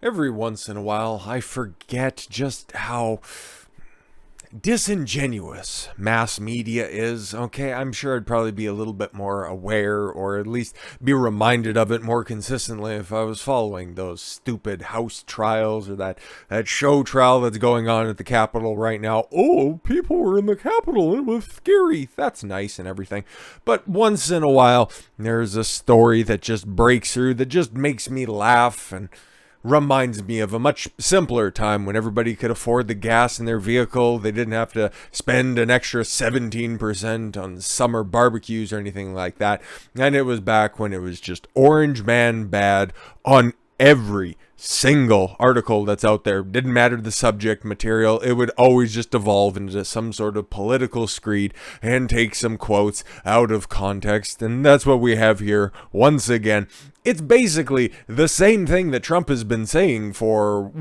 Every once in a while, I forget just how disingenuous mass media is. Okay, I'm sure I'd probably be a little bit more aware, or at least be reminded of it more consistently if I was following those stupid House trials or that show trial that's going on at the Capitol right now. Oh, people were in the Capitol, it was scary. That's nice and everything. But once in a while, there's a story that just breaks through, that just makes me laugh and reminds me of a much simpler time when everybody could afford the gas in their vehicle. They didn't have to spend an extra 17% on summer barbecues or anything like that. And it was back when it was just Orange Man bad on every single article that's out there. Didn't matter the subject material, it would always just evolve into some sort of political screed and take some quotes out of context. And that's what we have here once again. It's basically the same thing that Trump has been saying for,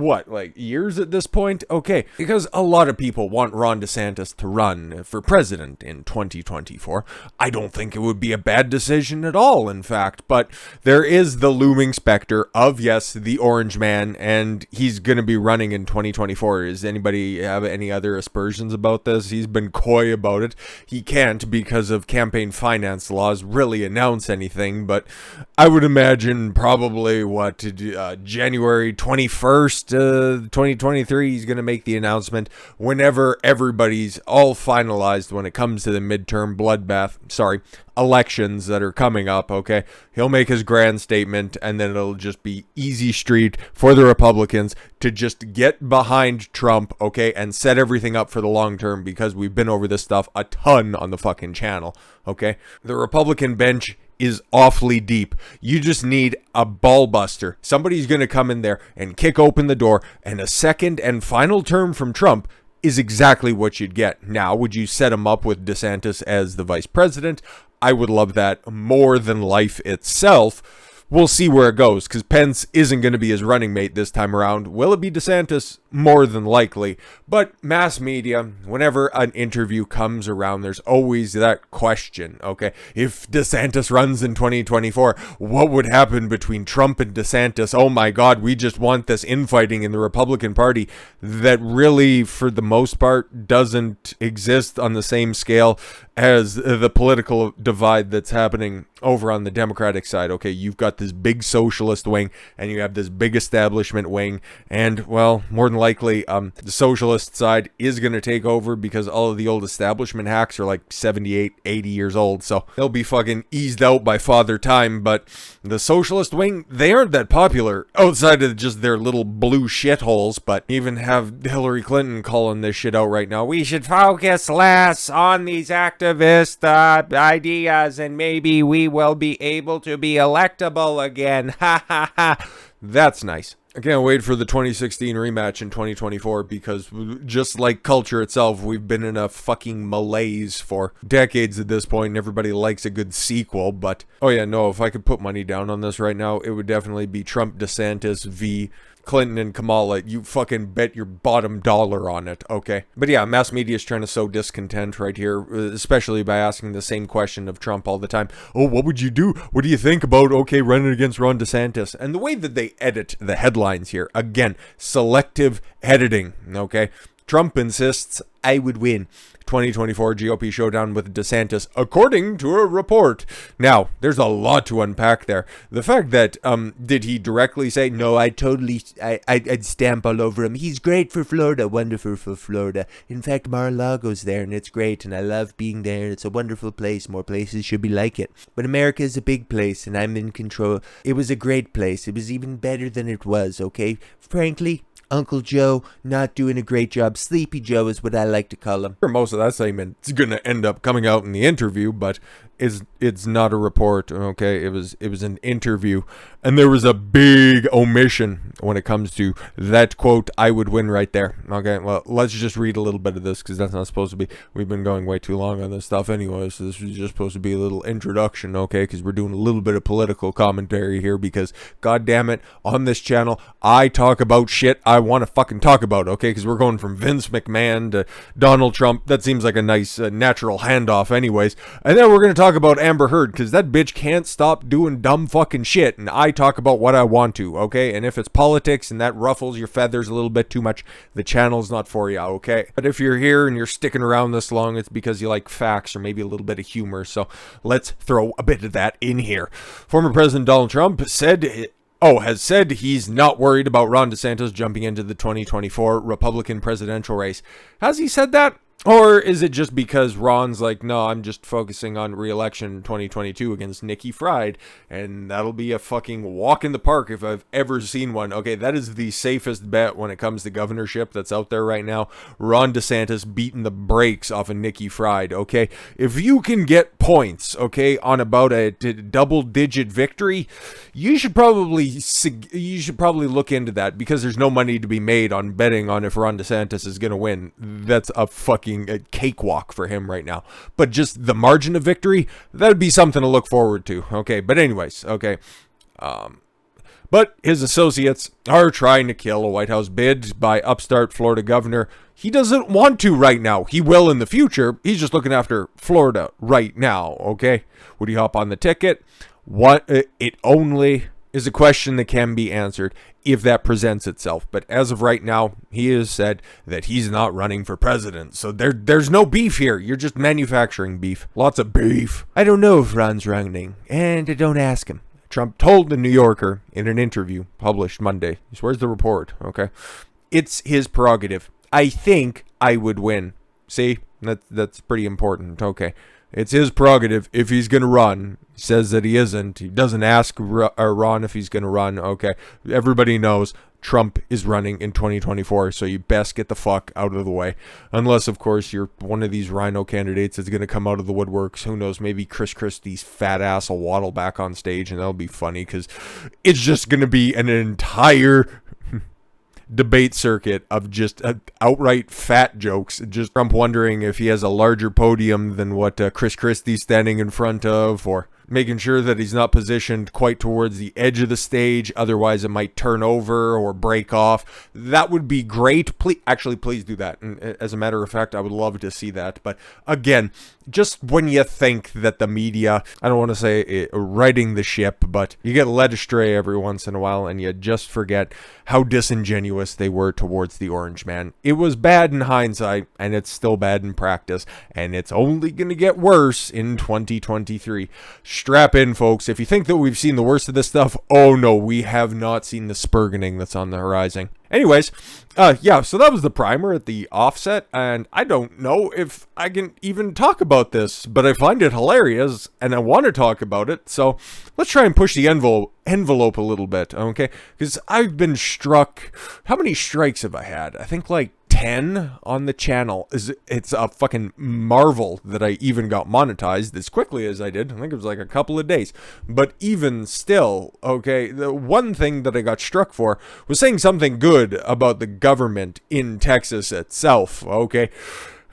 years at this point? Okay, because a lot of people want Ron DeSantis to run for president in 2024. I don't think it would be a bad decision at all, in fact, but there is the looming specter of, yes, the Orange Man, and he's going to be running in 2024. Does anybody have any other aspersions about this? He's been coy about it. He can't, because of campaign finance laws, really announce anything, but I would imagine probably January 21st, 2023, he's going to make the announcement whenever everybody's all finalized when it comes to the midterm elections that are coming up. Okay, he'll make his grand statement, and then it'll just be easy street for the Republicans to just get behind Trump, okay, and set everything up for the long term, because we've been over this stuff a ton on the fucking channel. Okay, the Republican bench is awfully deep. You just need a ball buster. Somebody's going to come in there and kick open the door, and a second and final term from Trump is exactly what you'd get. Now, would you set him up with DeSantis as the vice president? I would love that more than life itself. We'll see where it goes, because Pence isn't going to be his running mate this time around. Will it be DeSantis? More than likely. But mass media, whenever an interview comes around, there's always that question, okay? If DeSantis runs in 2024, what would happen between Trump and DeSantis? Oh my God, we just want this infighting in the Republican Party that really, for the most part, doesn't exist on the same scale as the political divide that's happening over on the Democratic side. Okay, you've got this big socialist wing, and you have this big establishment wing, and, well, more than likely, the socialist side is going to take over, because all of the old establishment hacks are like 78, 80 years old, so they'll be fucking eased out by Father Time. But the socialist wing, they aren't that popular outside of just their little blue shitholes. But even have Hillary Clinton calling this shit out right now. We should focus less on these activist ideas, and maybe we will be able to be electable again. Ha ha ha. That's nice. I can't wait for the 2016 rematch in 2024, because just like culture itself, we've been in a fucking malaise for decades at this point, and everybody likes a good sequel. But, oh yeah, no, if I could put money down on this right now, it would definitely be Trump DeSantis v. Clinton and Kamala. You fucking bet your bottom dollar on it, okay? But yeah, mass media is trying to sow discontent right here, especially by asking the same question of Trump all the time. Oh, what would you do? What do you think about, okay, running against Ron DeSantis? And the way that they edit the headlines here, again, selective editing, okay? Trump insists, I would win 2024 GOP showdown with DeSantis, according to a report. Now, there's a lot to unpack there. The fact that, did he directly say, no, I'd stamp all over him. He's great for Florida, wonderful for Florida. In fact, Mar-a-Lago's there, and it's great, and I love being there. It's a wonderful place. More places should be like it. But America is a big place, and I'm in control. It was a great place. It was even better than it was, okay? Frankly, Uncle Joe not doing a great job. Sleepy Joe is what I like to call him. Most of that statement is going to end up coming out in the interview, but it's not a report, okay? It was an interview, and there was a big omission when it comes to that quote, I would win, right there. Okay, well, let's just read a little bit of this, because that's not supposed to be, we've been going way too long on this stuff anyway, so this was just supposed to be a little introduction, okay? Because we're doing a little bit of political commentary here, because, god damn it, on this channel, I talk about shit I want to fucking talk about, okay? Because we're going from Vince McMahon to Donald Trump. That seems like a nice natural handoff anyways. And then we're going to talk talk about Amber Heard, because that bitch can't stop doing dumb fucking shit, and I talk about what I want to, okay? And if it's politics and that ruffles your feathers a little bit too much, the channel's not for you, okay? But if you're here and you're sticking around this long, it's because you like facts or maybe a little bit of humor, so let's throw a bit of that in here. Former President Donald Trump has said he's not worried about Ron DeSantis jumping into the 2024 Republican presidential race. Has he said that? Or is it just because Ron's like, no, I'm just focusing on re-election 2022 against Nikki Fried, and that'll be a fucking walk in the park if I've ever seen one. Okay, that is the safest bet when it comes to governorship that's out there right now. Ron DeSantis beating the brakes off of Nikki Fried, okay? If you can get points, okay, on about a double-digit victory, you should probably look into that, because there's no money to be made on betting on if Ron DeSantis is going to win. That's a fucking a cakewalk for him right now. But just the margin of victory, that'd be something to look forward to. Okay, but anyways, okay. But his associates are trying to kill a White House bid by upstart Florida governor. He doesn't want to right now. He will in the future. He's just looking after Florida right now, okay? Would he hop on the ticket? It only is a question that can be answered if that presents itself. But as of right now, he has said that he's not running for president. So there's no beef here. You're just manufacturing beef. Lots of beef. I don't know if Ron's running, and I don't ask him. Trump told the New Yorker in an interview published Monday. Where's the report? Okay. It's his prerogative. I think I would win. See? That's pretty important. Okay. It's his prerogative if he's going to run. He says that he isn't. He doesn't ask Ron if he's going to run. Okay. Everybody knows Trump is running in 2024, so you best get the fuck out of the way. Unless, of course, you're one of these rhino candidates that's going to come out of the woodworks. Who knows? Maybe Chris Christie's fat ass will waddle back on stage, and that'll be funny, because it's just going to be an entire debate circuit of just outright fat jokes. Just Trump wondering if he has a larger podium than what Chris Christie's standing in front of, or making sure that he's not positioned quite towards the edge of the stage, otherwise it might turn over or break off. That would be great. Please do that. And as a matter of fact, I would love to see that. But again, just when you think that the media, I don't want to say righting the ship, but you get led astray every once in a while, and you just forget how disingenuous they were towards the Orange Man. It was bad in hindsight, and it's still bad in practice, and it's only going to get worse in 2023. Strap in, folks. If you think that we've seen the worst of this stuff, oh no, we have not seen the spurgeoning that's on the horizon. Anyways, so that was the primer at the offset, and I don't know if I can even talk about this, but I find it hilarious, and I want to talk about it, so let's try and push the envelope a little bit, okay? Because I've been struck. How many strikes have I had? I think like 10 on the channel. It's a fucking marvel that I even got monetized as quickly as I did. I think it was like a couple of days. But even still, okay, the one thing that I got struck for was saying something good about the government in Texas itself, okay?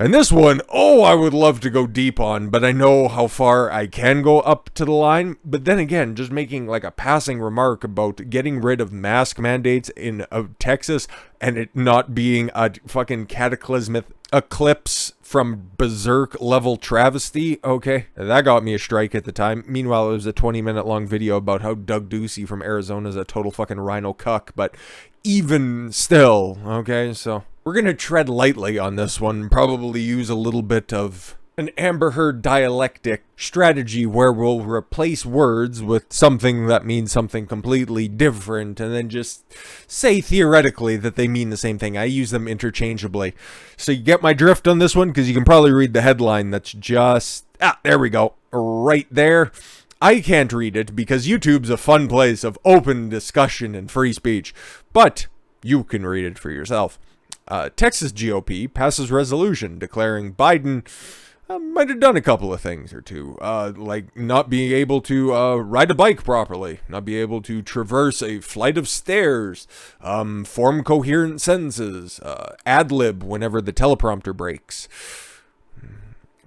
And this one, I would love to go deep on, but I know how far I can go up to the line. But then again, just making like a passing remark about getting rid of mask mandates in Texas and it not being a fucking cataclysmic eclipse from berserk level travesty, okay? That got me a strike at the time. Meanwhile, it was a 20-minute long video about how Doug Ducey from Arizona is a total fucking rhino cuck, but even still, okay, so we're going to tread lightly on this one, probably use a little bit of an Amber Heard dialectic strategy where we'll replace words with something that means something completely different and then just say theoretically that they mean the same thing. I use them interchangeably. So you get my drift on this one, because you can probably read the headline that's just, there we go, right there. I can't read it because YouTube's a fun place of open discussion and free speech, but you can read it for yourself. Texas GOP passes resolution declaring Biden might have done a couple of things or two, like not being able to ride a bike properly, not be able to traverse a flight of stairs, form coherent sentences, ad-lib whenever the teleprompter breaks,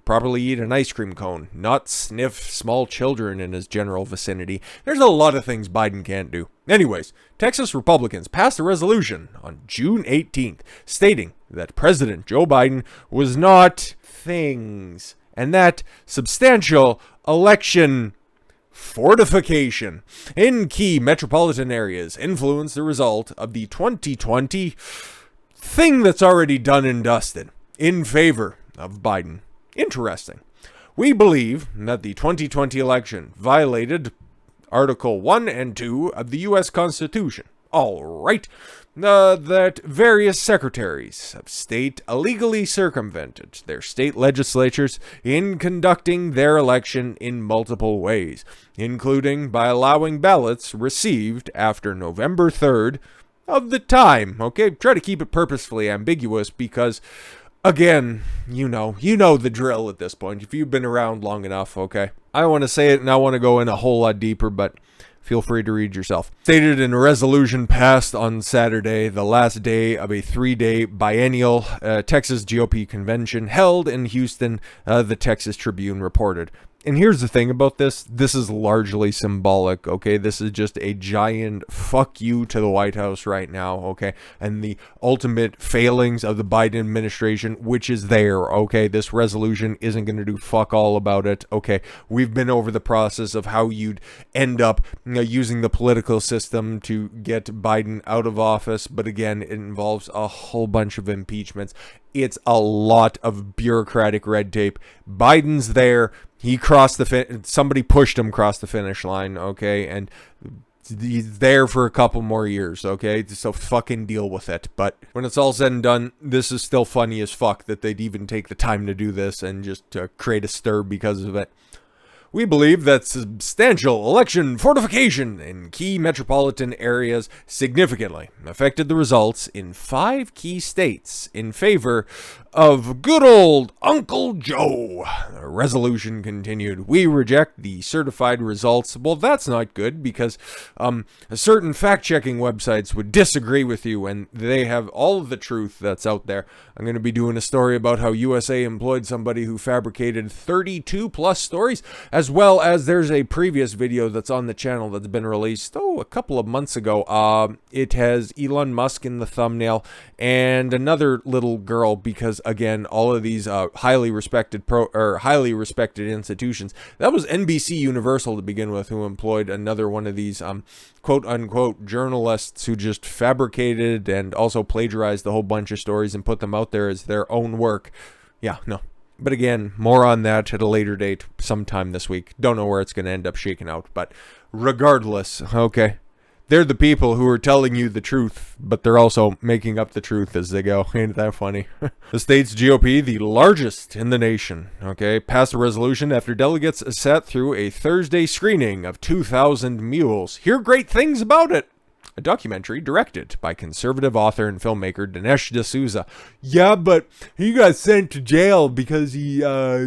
properly eat an ice cream cone, not sniff small children in his general vicinity. There's a lot of things Biden can't do. Anyways, Texas Republicans passed a resolution on June 18th stating that President Joe Biden was not things, and that substantial election fortification in key metropolitan areas influence the result of the 2020 thing that's already done and dusted in favor of Biden. Interesting. We believe that the 2020 election violated Article 1 and 2 of the U.S. Constitution. All right. That various secretaries of state illegally circumvented their state legislatures in conducting their election in multiple ways, including by allowing ballots received after November 3rd of the time. Okay, try to keep it purposefully ambiguous because, again, you know the drill at this point. If you've been around long enough, okay? I want to say it and I want to go in a whole lot deeper, but feel free to read yourself. Stated in a resolution passed on Saturday, the last day of a 3-day biennial Texas GOP convention held in Houston, the Texas Tribune reported. And here's the thing about this. This is largely symbolic, okay? This is just a giant fuck you to the White House right now, okay? And the ultimate failings of the Biden administration, which is there, okay? This resolution isn't going to do fuck all about it, okay? We've been over the process of how you'd end up using the political system to get Biden out of office, but again, it involves a whole bunch of impeachments. It's a lot of bureaucratic red tape. Biden's there. He crossed somebody pushed him across the finish line, okay? And he's there for a couple more years, okay? So fucking deal with it. But when it's all said and done, this is still funny as fuck that they'd even take the time to do this and just to create a stir because of it. We believe that substantial election fortification in key metropolitan areas significantly affected the results in 5 key states in favor of good old Uncle Joe. The resolution continued. We reject the certified results. Well, that's not good because certain fact-checking websites would disagree with you and they have all of the truth that's out there. I'm going to be doing a story about how USA employed somebody who fabricated 32 plus stories, as well as there's a previous video that's on the channel that's been released, a couple of months ago. It has Elon Musk in the thumbnail and another little girl because, again, all of these highly respected institutions. That was NBC Universal to begin with, who employed another one of these quote unquote journalists who just fabricated and also plagiarized a whole bunch of stories and put them out there as their own work. Yeah, no. But again, more on that at a later date sometime this week. Don't know where it's going to end up shaking out, but regardless, okay. They're the people who are telling you the truth, but they're also making up the truth as they go. Ain't that funny? The state's GOP, the largest in the nation, okay, passed a resolution after delegates sat through a Thursday screening of 2000 Mules. Hear great things about it. A documentary directed by conservative author and filmmaker Dinesh D'Souza. Yeah, but he got sent to jail because he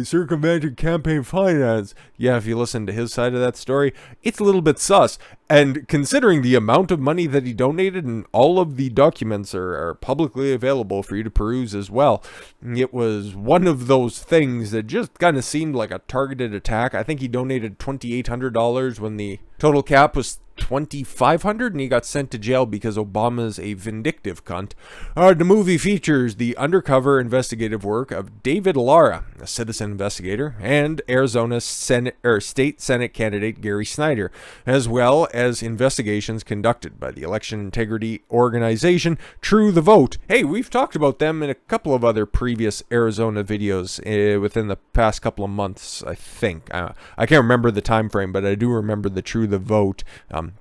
circumvented campaign finance. Yeah, if you listen to his side of that story, it's a little bit sus. And considering the amount of money that he donated, and all of the documents are publicly available for you to peruse as well, it was one of those things that just kind of seemed like a targeted attack. I think he donated $2,800 when the total cap was $2,500, and he got sent to jail because Obama's a vindictive cunt. The movie features the undercover investigative work of David Lara, a citizen investigator, and Arizona State Senate candidate Gary Snyder, as well as investigations conducted by the election integrity organization True the Vote. Hey, we've talked about them in a couple of other previous Arizona videos within the past couple of months, I think. I can't remember the time frame, but I do remember the True the Vote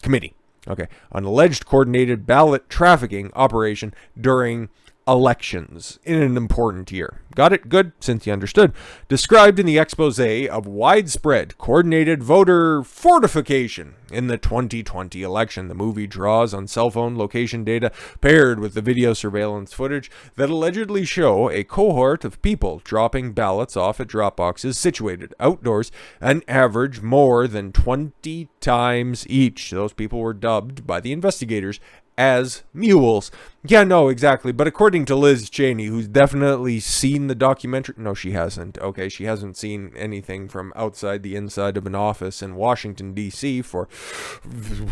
committee, okay, an alleged coordinated ballot trafficking operation during elections in an important year. Got it? Good. Cynthia understood. Described in the expose of widespread coordinated voter fortification in the 2020 election. The movie draws on cell phone location data paired with the video surveillance footage that allegedly show a cohort of people dropping ballots off at drop boxes situated outdoors, an average more than 20 times each. Those people were dubbed by the investigators as mules. Yeah, no, exactly. But according to Liz Cheney, who's definitely seen the documentary, no, she hasn't. Okay, she hasn't seen anything from outside the inside of an office in Washington, D.C. for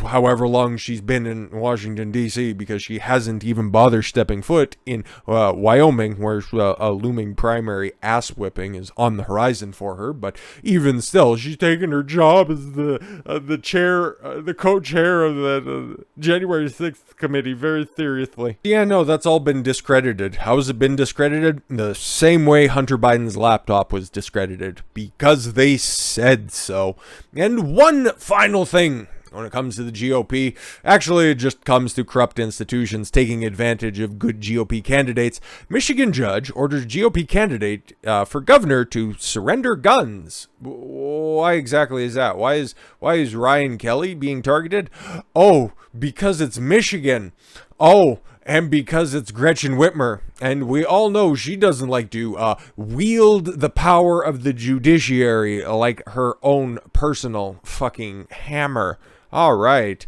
however long she's been in Washington, D.C., because she hasn't even bothered stepping foot in Wyoming, where a looming primary ass whipping is on the horizon for her. But even still, she's taken her job as the chair, the co-chair of the January 6th committee very seriously. Yeah, no, that's all been discredited. How has it been discredited? The same way Hunter Biden's laptop was discredited, because they said so. And one final thing when it comes to the GOP, actually it just comes to corrupt institutions taking advantage of good GOP candidates. Michigan judge orders GOP candidate for governor to surrender guns. Why exactly is that? Why is Ryan Kelley being targeted? Oh, because it's Michigan. Oh, and because it's Gretchen Whitmer, and we all know she doesn't like to wield the power of the judiciary like her own personal fucking hammer. All right.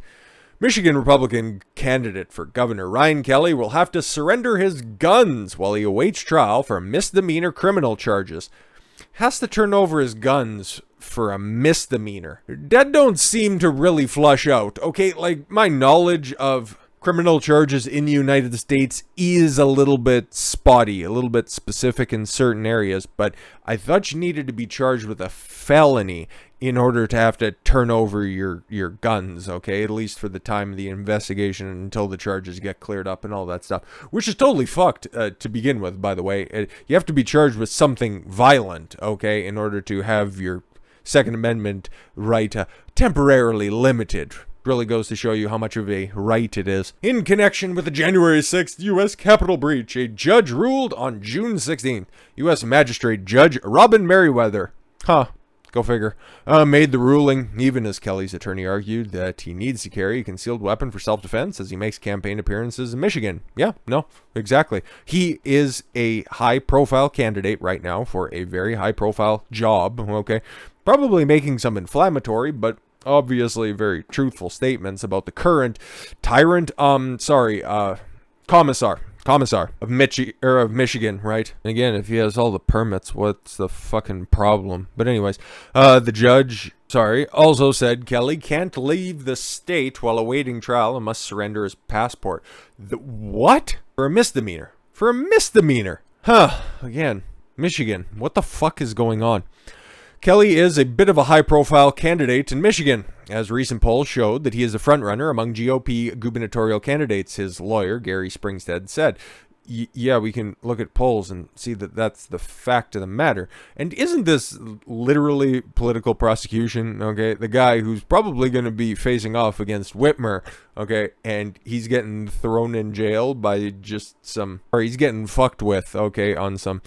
Michigan Republican candidate for governor Ryan Kelley will have to surrender his guns while he awaits trial for misdemeanor criminal charges. Has to turn over his guns for a misdemeanor. That don't seem to really flush out. Okay, like, my knowledge of criminal charges in the United States is a little bit spotty, a little bit specific in certain areas, but I thought you needed to be charged with a felony in order to have to turn over your guns, okay? At least for the time of the investigation until the charges get cleared up and all that stuff, which is totally fucked to begin with, by the way. You have to be charged with something violent, okay, in order to have your Second Amendment right temporarily limited. Really goes to show you how much of a right it is. In connection with the January 6th U.S. Capitol breach, a judge ruled on June 16th. U.S. Magistrate Judge Robin Merriweather, go figure, made the ruling, even as Kelley's attorney argued that he needs to carry a concealed weapon for self-defense as he makes campaign appearances in Michigan. Yeah, no, exactly. He is a high-profile candidate right now for a very high-profile job, okay? Probably making some inflammatory, but obviously very truthful statements about the current tyrant, commissar of Michigan, right? And again, if he has all the permits, what's the fucking problem? But anyways, the judge, also said Kelley can't leave the state while awaiting trial and must surrender his passport. What? For a misdemeanor. Again, Michigan. What the fuck is going on? Kelley is a bit of a high-profile candidate in Michigan, as recent polls showed that he is a frontrunner among GOP gubernatorial candidates, his lawyer, Gary Springstead, said. Yeah, we can look at polls and see that that's the fact of the matter. And isn't this literally political prosecution, okay? The guy who's probably going to be facing off against Whitmer, okay? And he's getting thrown in jail by he's getting fucked with, okay, on some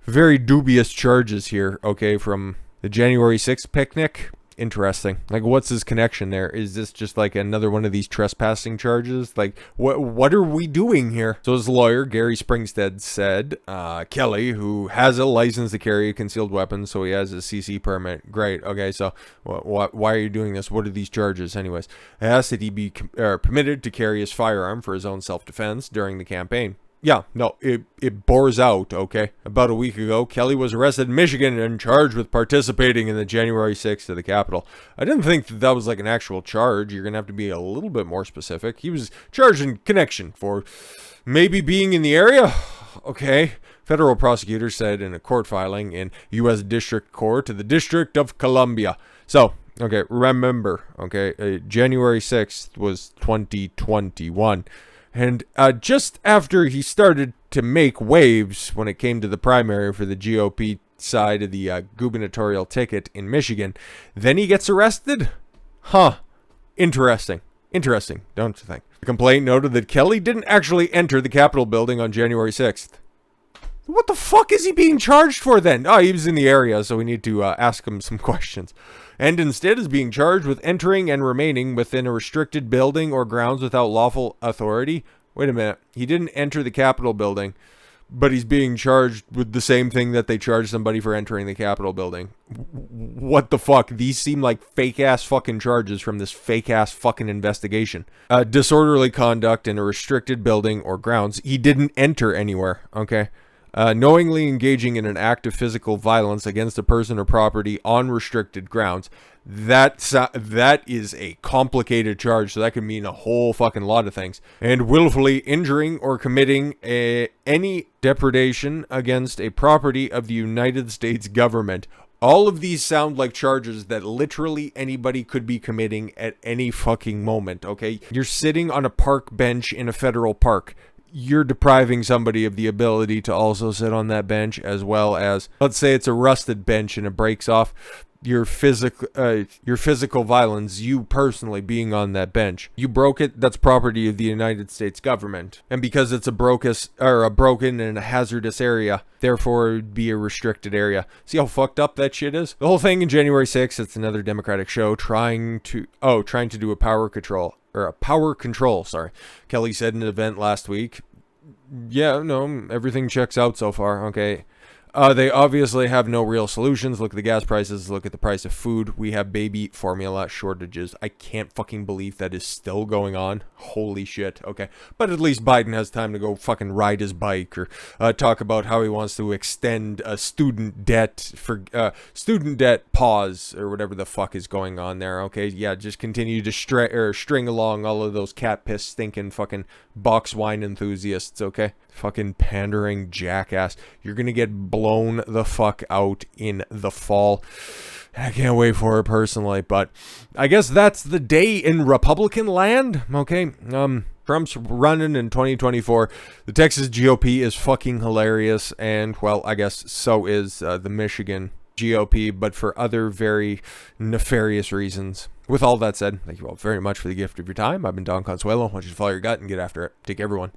very dubious charges here, okay, from the January 6th picnic. Interesting. Like, what's his connection there? Is this just like another one of these trespassing charges? Like, what are we doing here? So his lawyer, Gary Springstead, said, Kelley, who has a license to carry a concealed weapon, so he has a CC permit. Great. Okay, so why are you doing this? What are these charges anyways? Asked that he be permitted to carry his firearm for his own self-defense during the campaign. Yeah, no, it bores out, okay? About a week ago, Kelley was arrested in Michigan and charged with participating in the January 6th of the Capitol. I didn't think that was like an actual charge. You're going to have to be a little bit more specific. He was charged in connection for maybe being in the area. Okay. Federal prosecutors said in a court filing in U.S. District Court to the District of Columbia. So, okay, remember, okay, January 6th was 2021. And just after he started to make waves when it came to the primary for the GOP side of the gubernatorial ticket in Michigan, then he gets arrested? Interesting. Interesting, don't you think? The complaint noted that Kelley didn't actually enter the Capitol building on January 6th. What the fuck is he being charged for then? Oh, he was in the area, so we need to ask him some questions. And instead is being charged with entering and remaining within a restricted building or grounds without lawful authority. Wait a minute. He didn't enter the Capitol building, but he's being charged with the same thing that they charged somebody for entering the Capitol building. What the fuck? These seem like fake-ass fucking charges from this fake-ass fucking investigation. Disorderly conduct in a restricted building or grounds. He didn't enter anywhere, okay? Knowingly engaging in an act of physical violence against a person or property on restricted grounds. That is a complicated charge, so that could mean a whole fucking lot of things. And willfully injuring or committing any depredation against a property of the United States government. All of these sound like charges that literally anybody could be committing at any fucking moment, okay? You're sitting on a park bench in a federal park. You're depriving somebody of the ability to also sit on that bench, as well as, let's say it's a rusted bench and it breaks off. Your physical violence, you personally being on that bench, you broke it. That's property of the United States government, and because it's a broken and a hazardous area, therefore it would be a restricted area. See how fucked up that shit is? The whole thing in January 6th, it's another Democratic show trying to do a power control. Sorry, Kelley said in an event last week. Yeah, no, everything checks out so far. Okay. They obviously have no real solutions. Look at the gas prices. Look at the price of food. We have baby formula shortages. I can't fucking believe that is still going on. Holy shit. Okay. But at least Biden has time to go fucking ride his bike or talk about how he wants to extend a student debt pause or whatever the fuck is going on there. Okay. Yeah. Just continue to string along all of those cat piss stinking fucking box wine enthusiasts. Okay. Fucking pandering jackass. You're gonna get blown the fuck out in the fall. I can't wait for it personally, but I guess that's the day in Republican land. Okay. Trump's running in 2024. The Texas GOP is fucking hilarious, and well, I guess so is the Michigan GOP, but for other very nefarious reasons. With all that said, thank you all very much for the gift of your time. I've been Don Consuelo. I want you to follow your gut and get after it. Take care, everyone.